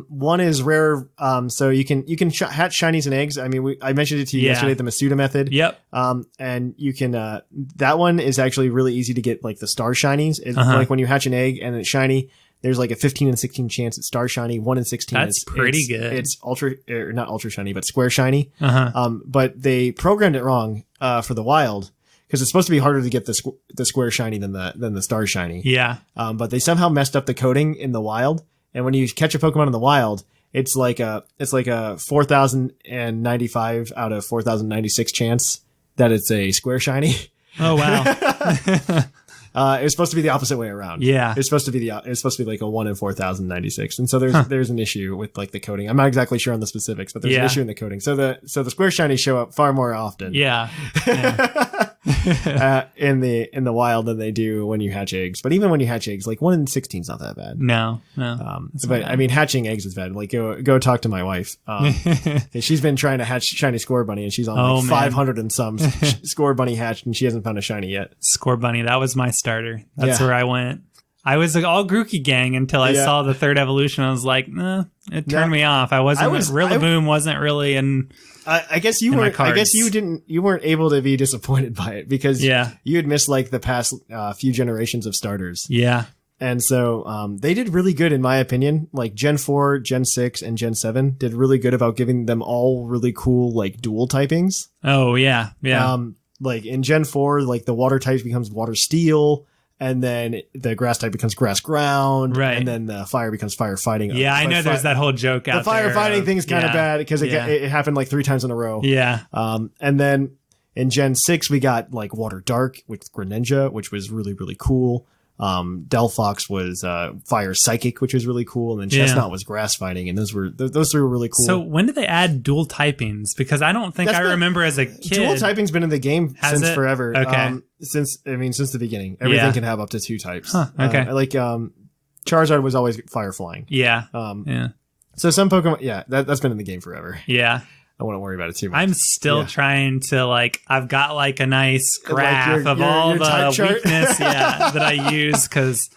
One is rare. So you can hatch shinies and eggs. I mean, I mentioned it to you yesterday, the Masuda method. Yep. And you can, that one is actually really easy to get, like the star shinies. It's like when you hatch an egg and it's shiny, there's like a 15 and 16 chance it's star shiny. 1 in 16. That's pretty good. It's not ultra shiny, but square shiny. But they programmed it wrong, for the wild. Because it's supposed to be harder to get the square shiny than the star shiny. Yeah. But they somehow messed up the coding in the wild. And when you catch a Pokemon in the wild, it's like a 4,095 out of 4,096 chance that it's a square shiny. Oh wow. It was supposed to be the opposite way around. Yeah. It's supposed to be like a 1 in 4,096. And so there's an issue with like the coding. I'm not exactly sure on the specifics, but there's an issue in the coding. So the square shinies show up far more often. Yeah. In the wild than they do when you hatch eggs. But even when you hatch eggs, like 1 in 16 is not that bad. No. But I mean, hatching eggs is bad. Like go talk to my wife. She's been trying to hatch shiny Score Bunny and she's on 500 and some Score Bunny hatched and she hasn't found a shiny yet. Score Bunny, that was my starter. That's where I went. I was like all Grookey gang until I saw the third evolution. I was like, nah, it turned me off. Rillaboom wasn't really in. I guess you weren't. I guess you weren't able to be disappointed by it because you had missed like the past few generations of starters. Yeah. And so they did really good, in my opinion. Like Gen 4, Gen 6, and Gen 7 did really good about giving them all really cool like dual typings. Oh yeah, yeah. Like in Gen 4, like the water type becomes water steel. And then the grass type becomes grass ground. Right. And then the fire becomes fire fighting. Yeah, I know there's that whole joke out there. The firefighting thing's kind of bad because it happened like 3 times in a row. Yeah. And then in Gen 6, we got like Water Dark with Greninja, which was really, really cool. Delphox was Fire Psychic, which was really cool. And then Chestnut was grass fighting. And those 3 were really cool. So when did they add dual typings? Because I don't think I remember as a kid. Dual typing's been in the game since forever. Okay. Since the beginning. Everything can have up to 2 types. Huh, okay. Charizard was always fire flying. Yeah. So some Pokemon, that's been in the game forever. Yeah. I wouldn't worry about it too much. I'm still trying to I've got like a nice graph of all the weakness that I use because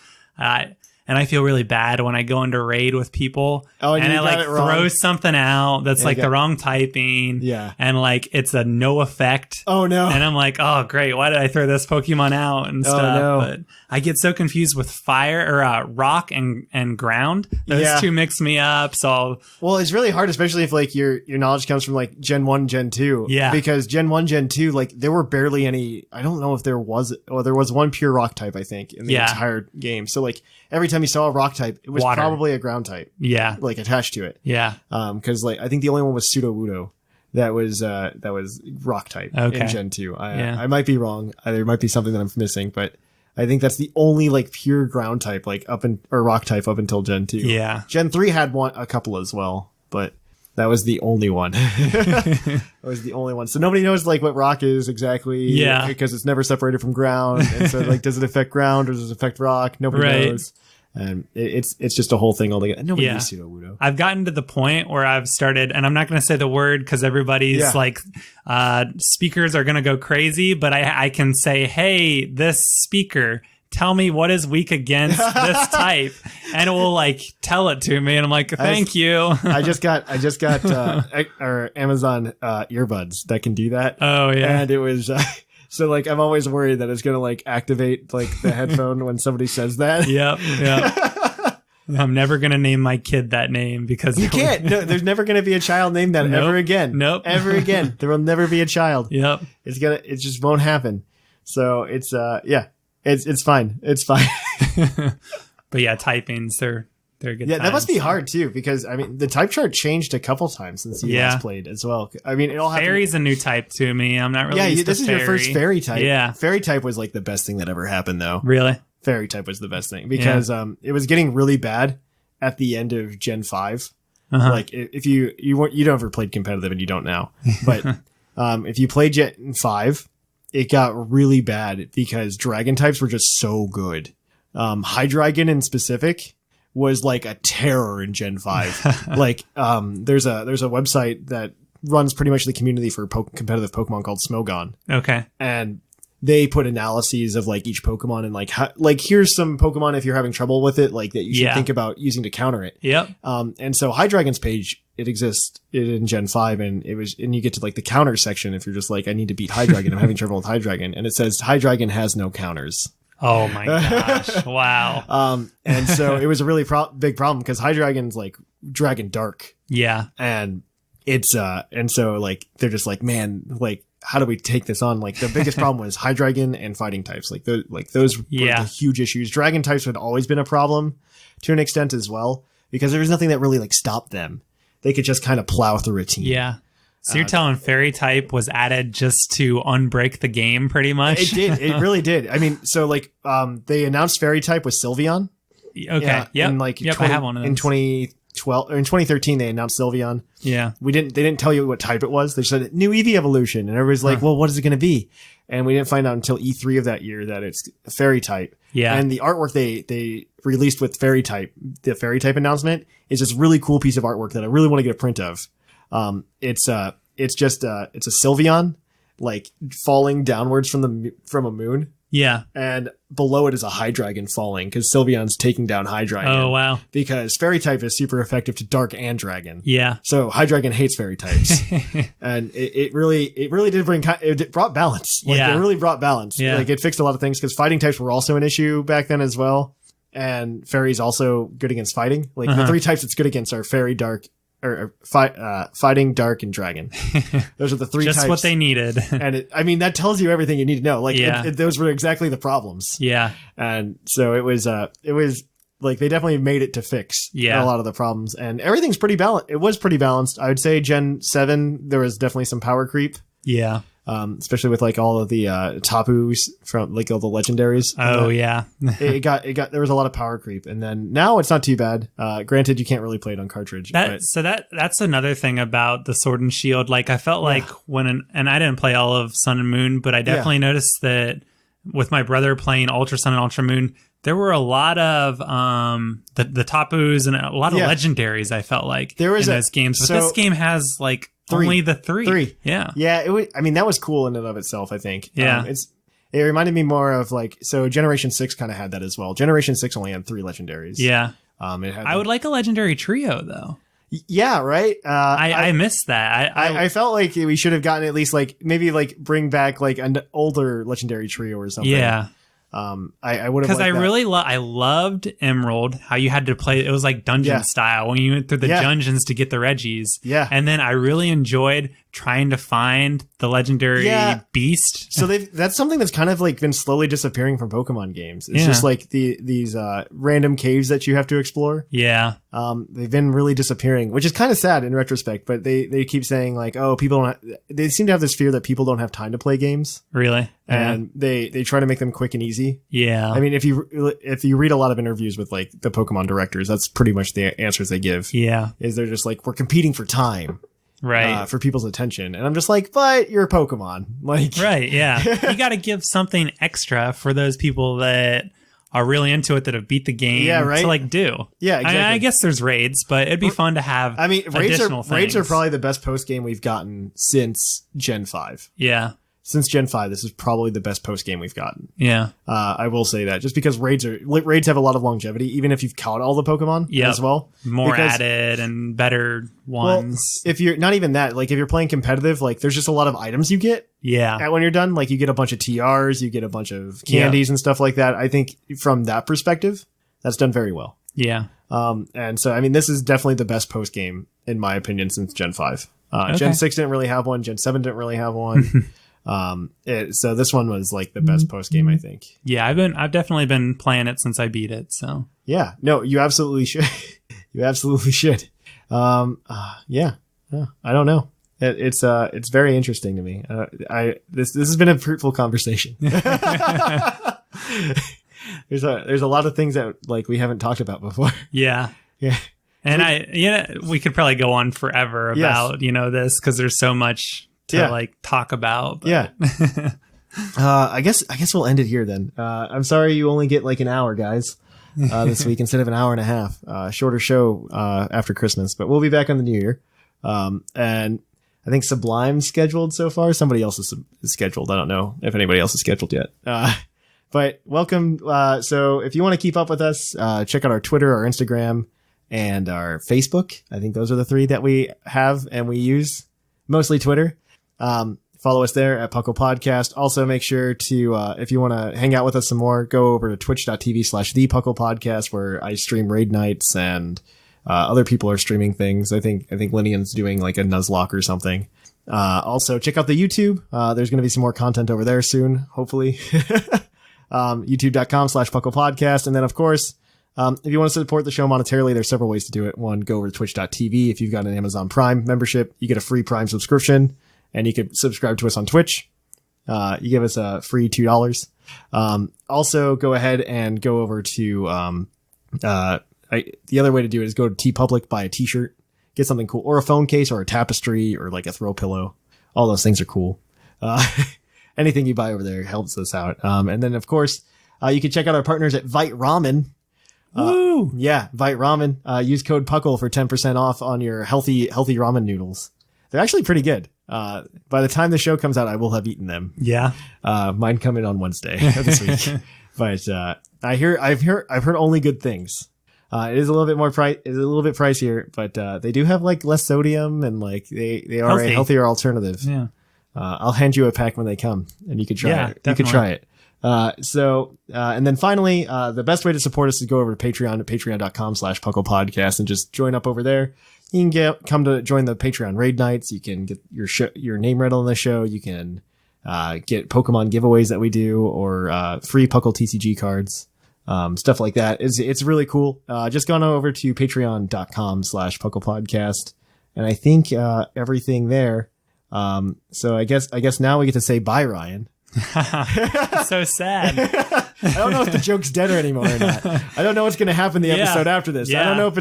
and I feel really bad when I go into raid with people and I throw something out that's the wrong typing. Yeah. And it's a no effect. Oh no. And I'm like, oh great, why did I throw this Pokemon out and stuff? No. But I get so confused with fire or rock and ground. Those 2 mix me up. So it's really hard, especially if your knowledge comes from Gen 1, Gen 2. Yeah. Because Gen 1, Gen 2, there were barely any. I don't know if there was. Well, there was one pure rock type, I think, in the entire game. So every time you saw a rock type, it was probably a ground type. Yeah. Attached to it. Yeah. Because I think the only one was Sudowoodo that was rock type in Gen 2. I might be wrong. There might be something that I'm missing, but I think that's the only pure ground type or rock type up until Gen 2. Yeah. Gen 3 had a couple as well, but that was the only one. That was the only one. So nobody knows what rock is exactly. Yeah. Because it's never separated from ground. And so does it affect ground or does it affect rock? Nobody knows. And it's just a whole thing altogether. Nobody uses Sudowoodo. I've gotten to the point where I've started, and I'm not going to say the word because everybody's speakers are going to go crazy, but I can say, hey, this speaker, tell me what is weak against this type, and it will tell it to me, and I'm like, thank you. I just got our Amazon earbuds that can do that. Oh yeah, and it was. So I'm always worried that it's going to activate the headphone when somebody says that. Yep. I'm never going to name my kid that name because you can't. No, there's never going to be a child named that ever again. Nope. Ever again. There will never be a child. Yep. It just won't happen. So it's fine. It's fine. But yeah, typings, they're good. Yeah, that must be hard too, because the type chart changed a couple times since you last played as well. It all happened. Fairy's a new type to me. I'm not really used this to is fairy. Your first fairy type. Yeah. Fairy type was the best thing that ever happened though. Really? Fairy type was the best thing because it was getting really bad at the end of Gen 5. Uh-huh. If you don't ever played competitive and you don't now, but if you played Gen 5, it got really bad because dragon types were just so good. Hydreigon in specific was a terror in Gen 5. There's a website that runs pretty much the community for competitive Pokemon called Smogon. Okay. And they put analyses of each Pokemon and here's some Pokemon if you're having trouble with it, that you should think about using to counter it. Yep. And so Hydreigon's page, it exists in Gen 5 and you get to the counter section if you're just I need to beat Hydreigon. I'm having trouble with Hydreigon. And it says Hydreigon has no counters. Oh my gosh. Wow. And so it was a really big problem because Hydreigon's Dragon Dark. Yeah. And it's, and so they're just man, how do we take this on? The biggest problem was Hydreigon and fighting types. Those were the huge issues. Dragon types had always been a problem to an extent as well, because there was nothing that really stopped them. They could just kind of plow through a team. Yeah. So you're telling fairy type was added just to unbreak the game pretty much? It did. It really did. They announced fairy type with Sylveon. Okay. Yeah. I have one of those. In 2012 or in 2013, they announced Sylveon. Yeah. They didn't tell you what type it was. They said new Eevee evolution. And everybody's well, what is it going to be? And we didn't find out until E3 of that year that it's fairy type. Yeah. And the artwork they released with fairy type, the fairy type announcement, is this really cool piece of artwork that I really want to get a print of. It's a Sylveon falling downwards from a moon. Yeah. And below it is a Hydreigon falling because Sylveon's taking down Hydreigon. Oh, wow. Because fairy type is super effective to dark and dragon. Yeah. So Hydreigon hates fairy types. And it really did it brought balance. It really brought balance. Yeah. It fixed a lot of things because fighting types were also an issue back then as well. And fairy's also good against fighting. The 3 types it's good against are fairy, dark, fighting, dark, and dragon. Those are the three Just types. what they needed. And that tells you everything you need to know. Like those were exactly the problems. Yeah. And so it was like they definitely made it to fix a lot of the problems, and everything's pretty balanced. It was pretty balanced. I would say Gen 7, there was definitely some power creep. Yeah. Especially with like all of the Tapus from like all the legendaries. Oh yeah. it got there was a lot of power creep, and then now it's not too bad. Granted, you can't really play it on cartridge. That's another thing about the Sword and Shield. Like I felt like and I didn't play all of Sun and Moon, but I definitely noticed that with my brother playing Ultra Sun and Ultra Moon, there were a lot of the Tapus and a lot of legendaries. I felt like there was in those games, but this game has like only the three. Yeah. It was, I mean, that was cool in and of itself, I think. Yeah. It reminded me more of like, so Generation 6 kind of had that as well. Generation 6 only had 3 legendaries. Yeah. I would like a legendary trio though. Yeah, right. I missed that. I felt like we should have gotten at least like maybe like bring back like an older legendary trio or something. Yeah. I would have, because I loved Emerald, how you had to play. It was like dungeon style when you went through the dungeons to get the Reggies. Yeah, and then I really enjoyed trying to find the legendary beast. So that's something that's kind of like been slowly disappearing from Pokemon games. It's just like these random caves that you have to explore. Yeah, they've been really disappearing, which is kind of sad in retrospect. But they keep saying like, oh, they seem to have this fear that people don't have time to play games. Really, and they try to make them quick and easy. Yeah, I mean, if you read a lot of interviews with like the Pokemon directors, that's pretty much the answers they give. Yeah, is they're just like, we're competing for time. Right. For people's attention. And I'm just like, but you're a Pokemon. Like, right. Yeah. You got to give something extra for those people that are really into it, that have beat the game to like do. Yeah, exactly. I guess there's raids, but it'd be fun to have raids are probably the best post game we've gotten since Gen 5. Yeah. Since Gen 5, this is probably the best post game we've gotten. Yeah. I will say that just because raids have a lot of longevity, even if you've caught all the Pokemon as well. More added and better ones. Well, if you're not even that, like if you're playing competitive, like there's just a lot of items you get. Yeah. When you're done, like you get a bunch of TRs, you get a bunch of candies and stuff like that. I think from that perspective, that's done very well. Yeah. And so, I mean, this is definitely the best post game in my opinion since Gen 5. Gen 6 didn't really have one. Gen 7 didn't really have one. So this one was like the best post game, I think. Yeah, I've definitely been playing it since I beat it. So yeah, no, you absolutely should. You absolutely should. Yeah, I don't know. It's very interesting to me. This has been a fruitful conversation. There's a lot of things that like we haven't talked about before. Yeah. Yeah. And we could probably go on forever about, this, because there's so much to like talk about. But. Yeah. I guess we'll end it here then. I'm sorry you only get like an hour, guys, this week instead of an hour and a half. Shorter show after Christmas, but we'll be back on the new year. And I think Sublime's scheduled so far. Somebody else is scheduled. I don't know if anybody else is scheduled yet. But welcome. So if you want to keep up with us, check out our Twitter, our Instagram, and our Facebook. I think those are the 3 that we have and we use, mostly Twitter. Follow us there at PUCL Podcast. Also, make sure to, if you want to hang out with us some more, go over to twitch.tv/thepuclpodcast, where I stream raid nights and other people are streaming things. I think Linian's doing like a Nuzlocke or something. Also, check out the YouTube. There's going to be some more content over there soon, hopefully. YouTube.com/PUCLPodcast. And then, of course, if you want to support the show monetarily, there's several ways to do it. One, go over to twitch.tv. If you've got an Amazon Prime membership, you get a free Prime subscription, and you could subscribe to us on Twitch. You give us a free $2. Also, go ahead and go over to the other way to do it is go to TeePublic, buy a t-shirt, get something cool, or a phone case, or a tapestry, or like a throw pillow. All those things are cool. Anything you buy over there helps us out. And then, of course, you can check out our partners at Vite Ramen. Woo! Yeah, Vite Ramen. Use code PUCL for 10% off on your healthy ramen noodles. They're actually pretty good. By the time the show comes out, I will have eaten them. Yeah. Mine come in on Wednesday of this week. But I've heard only good things. It is a little bit pricier, but they do have like less sodium and like they are a healthier alternative. Yeah. I'll hand you a pack when they come, and you could try it. Definitely. You could try it. And then finally, the best way to support us is go over to Patreon at patreon.com/PUCLpodcast and just join up over there. You can come to join the Patreon raid nights. You can get your name read on the show. You can get Pokemon giveaways that we do, or free PUCL TCG cards, stuff like that. It's really cool. Just gone over to patreon.com/PUCLpodcast, and I think everything there. So I guess now we get to say bye, Ryan. So sad. I don't know if the joke's dead anymore or not. I don't know what's going to happen the episode after this. Yeah. I don't know if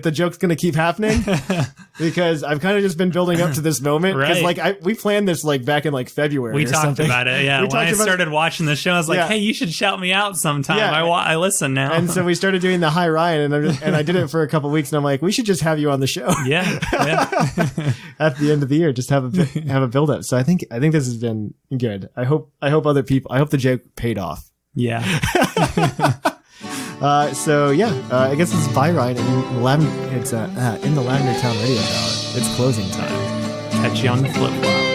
the joke's going to keep happening, because I've kind of just been building up to this moment. Because we planned this back in February. We talked about it. Yeah. When I started watching the show, I was like, hey, you should shout me out sometime. Yeah. I listen now. And so we started doing the Hi Ryan, and I did it for a couple of weeks, and I'm like, we should just have you on the show. Yeah. At the end of the year, just have a build up. So I think this has been good. I hope the joke paid off. Yeah. I guess it's bye, Ryan. It's in the Lavender Town Radio Tower. It's closing time. Catch you on the flip flop.